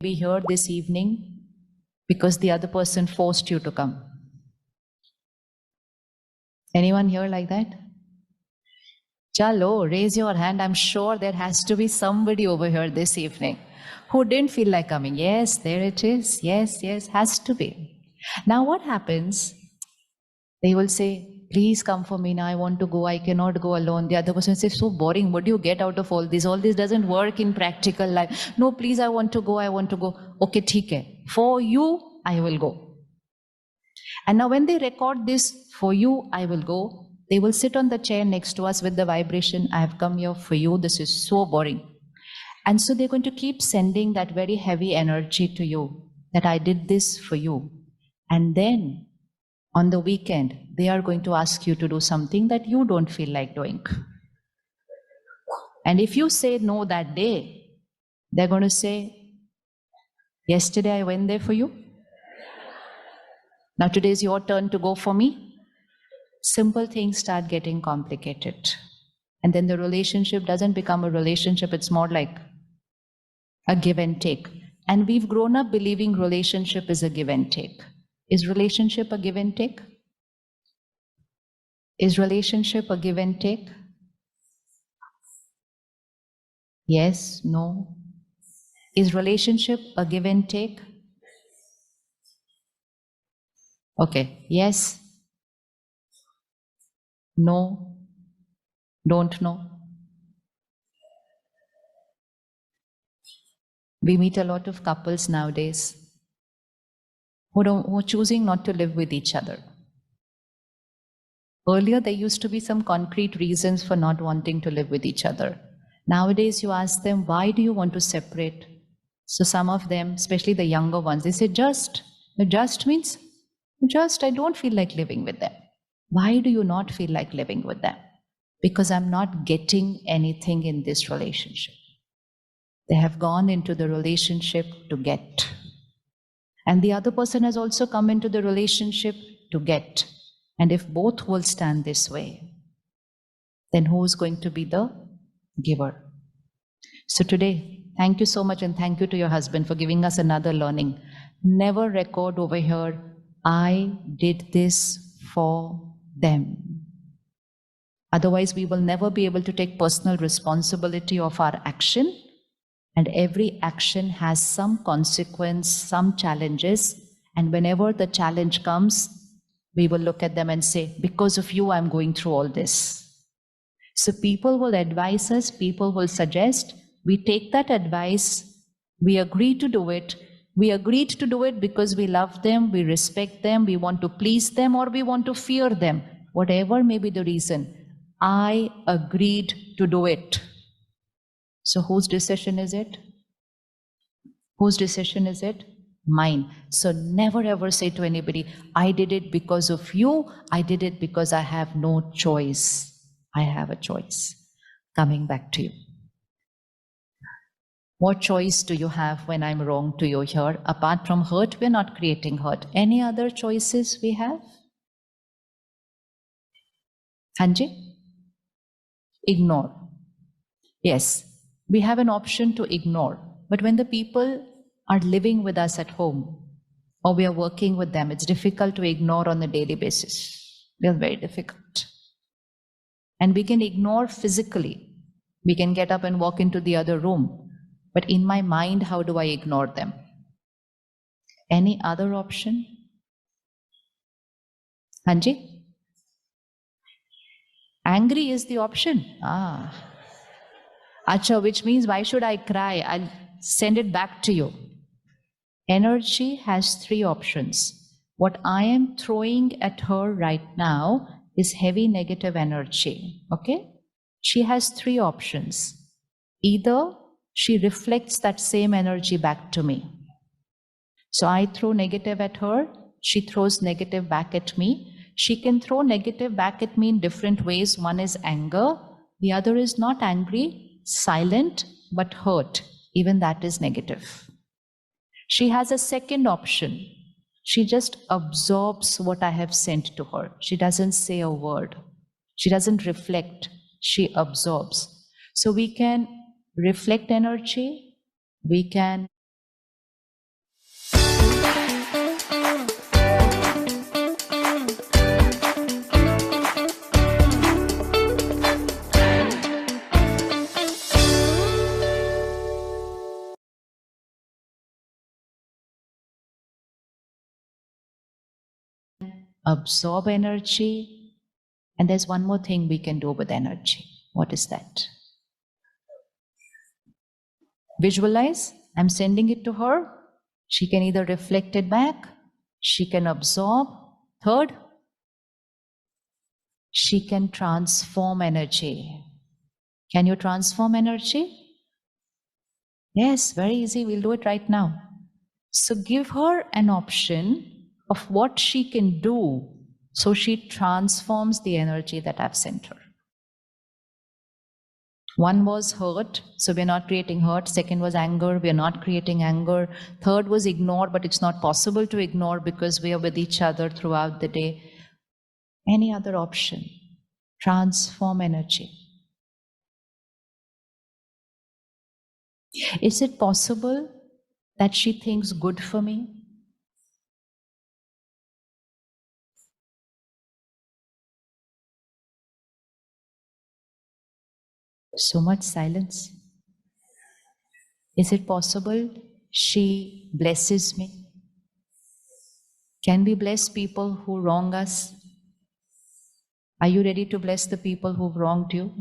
be here this evening because the other person forced you to come. Anyone here like that? Chalo, raise your hand. I'm sure there has to be somebody over here this evening who didn't feel like coming. Yes, there it is. Yes, has to be. Now what happens? They will say, please come for me now. I want to go. I cannot go alone. The other person says, so boring. What do you get out of all this? All this doesn't work in practical life. No, please, I want to go. I want to go. Okay, theek hai. For you, I will go. And now when they record this, for you, I will go, they will sit on the chair next to us with the vibration, I have come here for you. This is so boring. And so they're going to keep sending that very heavy energy to you, that I did this for you. And then on the weekend, they are going to ask you to do something that you don't feel like doing. And if you say no that day, they're going to say, yesterday I went there for you. Now today is your turn to go for me. Simple things start getting complicated. And then the relationship doesn't become a relationship, it's more like a give and take. And we've grown up believing relationship is a give and take. Is relationship a give and take? Is relationship a give and take? Yes, no. Is relationship a give and take? Okay, yes, no, don't know. We meet a lot of couples nowadays who are choosing not to live with each other. Earlier, there used to be some concrete reasons for not wanting to live with each other. Nowadays, you ask them, why do you want to separate? So some of them, especially the younger ones, they say, just. Just means, just, I don't feel like living with them. Why do you not feel like living with them? Because I'm not getting anything in this relationship. They have gone into the relationship to get. And the other person has also come into the relationship to get. And if both will stand this way, then who is going to be the giver? So today, thank you so much, and thank you to your husband for giving us another learning. Never record over here, I did this for them. Otherwise, we will never be able to take personal responsibility of our action. And every action has some consequence, some challenges. And whenever the challenge comes, we will look at them and say, because of you, I'm going through all this. So people will advise us, people will suggest, we take that advice, we agree to do it. We agreed to do it because we love them, we respect them, we want to please them, or we want to fear them. Whatever may be the reason, I agreed to do it. So whose decision is it? Whose decision is it? Mine. So never ever say to anybody, I did it because of you, I did it because I have no choice. I have a choice. Coming back to you. What choice do you have when I'm wrong to you here? Apart from hurt, we're not creating hurt. Any other choices we have? Hanji? Ignore. Yes, we have an option to ignore. But when the people are living with us at home, or we are working with them, it's difficult to ignore on a daily basis. It's very difficult. And we can ignore physically. We can get up and walk into the other room. But in my mind, how do I ignore them? Any other option? Hanji? Angry is the option. Acha, which means why should I cry? I'll send it back to you. Energy has three options. What I am throwing at her right now is heavy negative energy. Okay? She has three options. Either she reflects that same energy back to me. So I throw negative at her, she throws negative back at me. She can throw negative back at me in different ways. One is anger, the other is not angry, silent, but hurt. Even that is negative. She has a second option. She just absorbs what I have sent to her. She doesn't say a word. She doesn't reflect. She absorbs. So we can reflect energy, we can absorb energy, and there's one more thing we can do with energy. What is that? Visualize, I'm sending it to her. She can either reflect it back, she can absorb. Third, she can transform energy. Can you transform energy? Yes, very easy. We'll do it right now. So give her an option of what she can do so she transforms the energy that I've sent her. One was hurt, so we're not creating hurt. Second was anger, we're not creating anger. Third was ignore, but it's not possible to ignore because we are with each other throughout the day. Any other option? Transform energy. Is it possible that she thinks good for me? So much silence. Is it possible she blesses me? Can we bless people who wrong us? Are you ready to bless the people who've wronged you?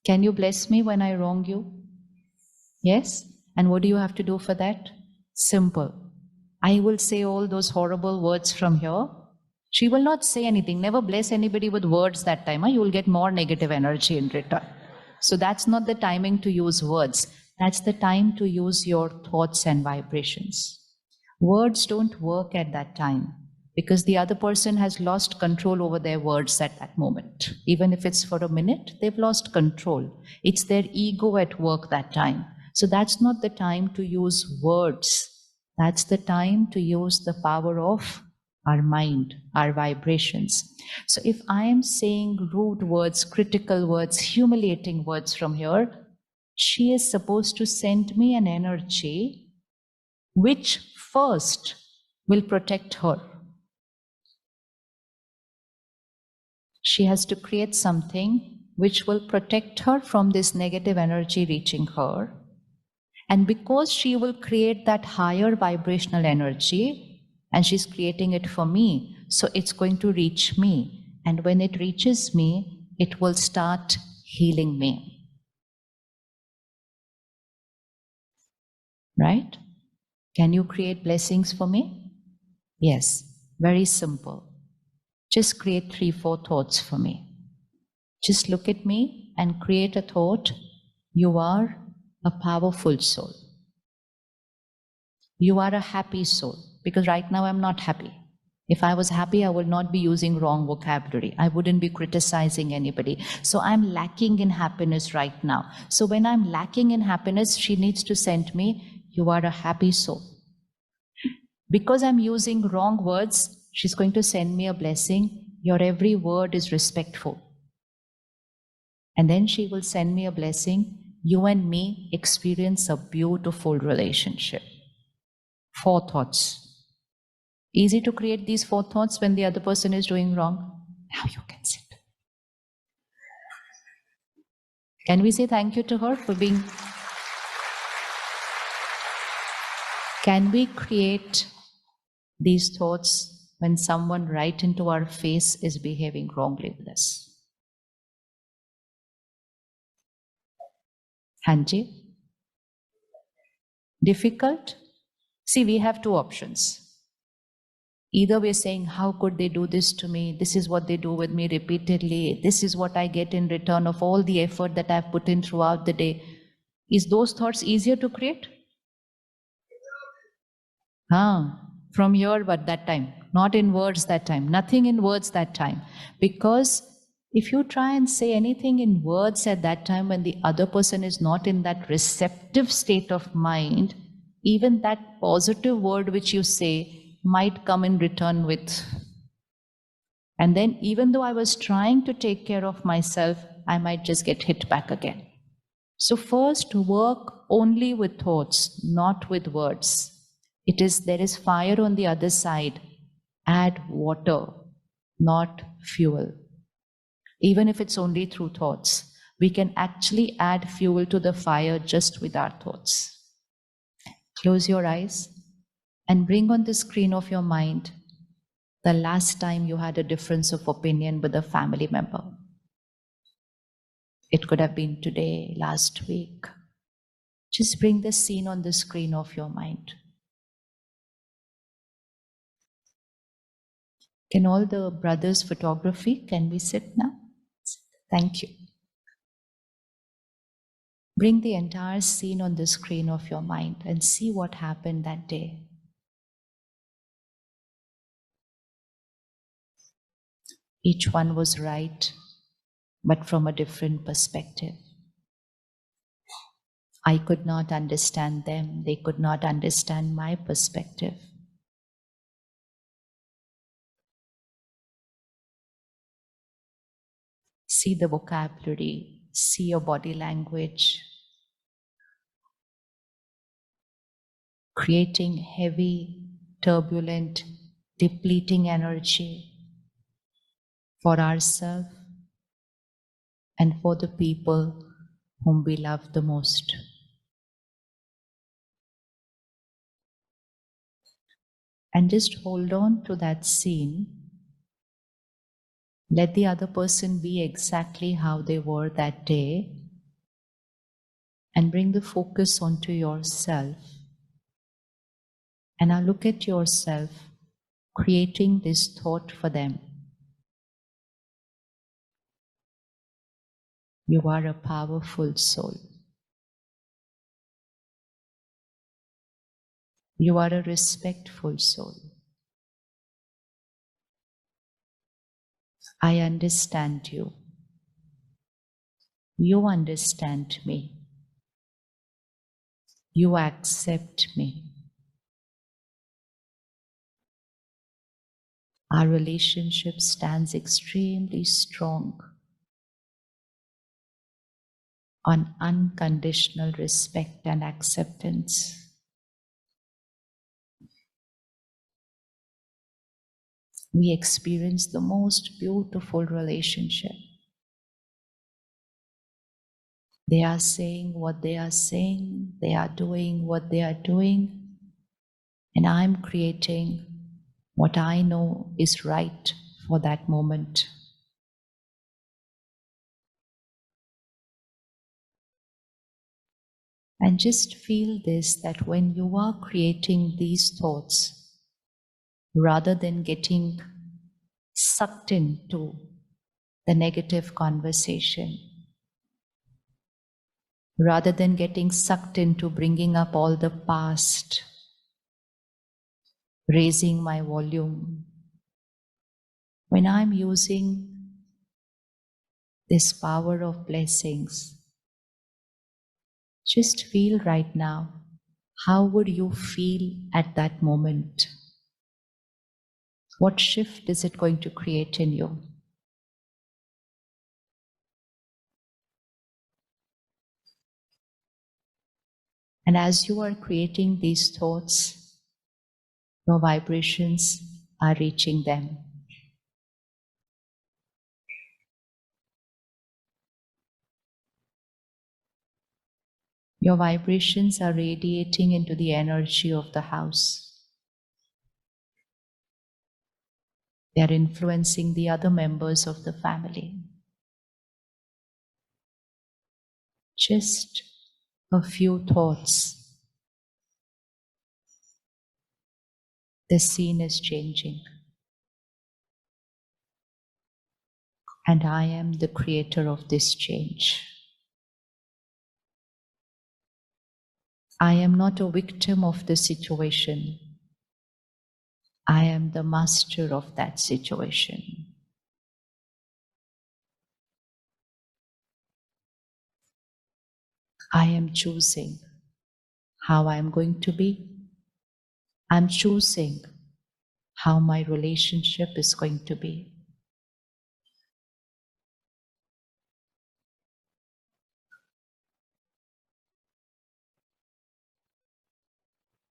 Can you bless me when I wrong you? Yes? And what do you have to do for that? Simple. I will say all those horrible words from here. She will not say anything. Never bless anybody with words that time. You will get more negative energy in return. So that's not the timing to use words. That's the time to use your thoughts and vibrations. Words don't work at that time because the other person has lost control over their words at that moment. Even if it's for a minute, they've lost control. It's their ego at work that time. So that's not the time to use words. That's the time to use the power of our mind, our vibrations. So if I am saying rude words, critical words, humiliating words from here, she is supposed to send me an energy which first will protect her. She has to create something which will protect her from this negative energy reaching her. And because she will create that higher vibrational energy, and she's creating it for me, so it's going to reach me. And when it reaches me, it will start healing me. Right? Can you create blessings for me? Yes, very simple. Just create 3-4 thoughts for me. Just look at me and create a thought. You are a powerful soul. You are a happy soul. Because right now I'm not happy. If I was happy, I would not be using wrong vocabulary. I wouldn't be criticizing anybody. So I'm lacking in happiness right now. So when I'm lacking in happiness, she needs to send me, you are a happy soul. Because I'm using wrong words, she's going to send me a blessing. Your every word is respectful. And then she will send me a blessing. You and me experience a beautiful relationship. 4 thoughts. Easy to create these 4 thoughts when the other person is doing wrong. Now you can sit. Can we say thank you to her for being... Can we create these thoughts when someone right into our face is behaving wrongly with us? Hanji? Difficult? See, we have 2 options. Either we're saying, how could they do this to me? This is what they do with me repeatedly. This is what I get in return of all the effort that I've put in throughout the day. Is those thoughts easier to create? From here, but that time. Not in words that time. Nothing in words that time. Because if you try and say anything in words at that time when the other person is not in that receptive state of mind, even that positive word which you say might come in return with. And then even though I was trying to take care of myself, I might just get hit back again. So first work only with thoughts, not with words. There is fire on the other side. Add water, not fuel. Even if it's only through thoughts, we can actually add fuel to the fire just with our thoughts. Close your eyes and bring on the screen of your mind The last time you had a difference of opinion with a family member. It could have been today, last week. Just bring the scene on the screen of your mind. Can all the brothers photography, can we sit now? Thank you. Bring the entire scene on the screen of your mind and see what happened that day. Each one was right, but from a different perspective. I could not understand them, they could not understand my perspective. See the vocabulary, see your body language, creating heavy, turbulent, depleting energy for ourselves and for the people whom we love the most. And just hold on to that scene. Let the other person be exactly how they were that day and bring the focus onto yourself. And now look at yourself creating this thought for them. You are a powerful soul. You are a respectful soul. I understand you. You understand me. You accept me. Our relationship stands extremely strong on unconditional respect and acceptance. We experience the most beautiful relationship. They are saying what they are saying, they are doing what they are doing, and I'm creating what I know is right for that moment. And just feel this, that when you are creating these thoughts, rather than getting sucked into the negative conversation, rather than getting sucked into bringing up all the past, raising my volume, when I'm using this power of blessings, just feel right now, how would you feel at that moment? What shift is it going to create in you? And as you are creating these thoughts, your vibrations are reaching them. Your vibrations are radiating into the energy of the house. They are influencing the other members of the family. Just a few thoughts. The scene is changing. And I am the creator of this change. I am not a victim of the situation. I am the master of that situation. I am choosing how I am going to be. I'm choosing how my relationship is going to be.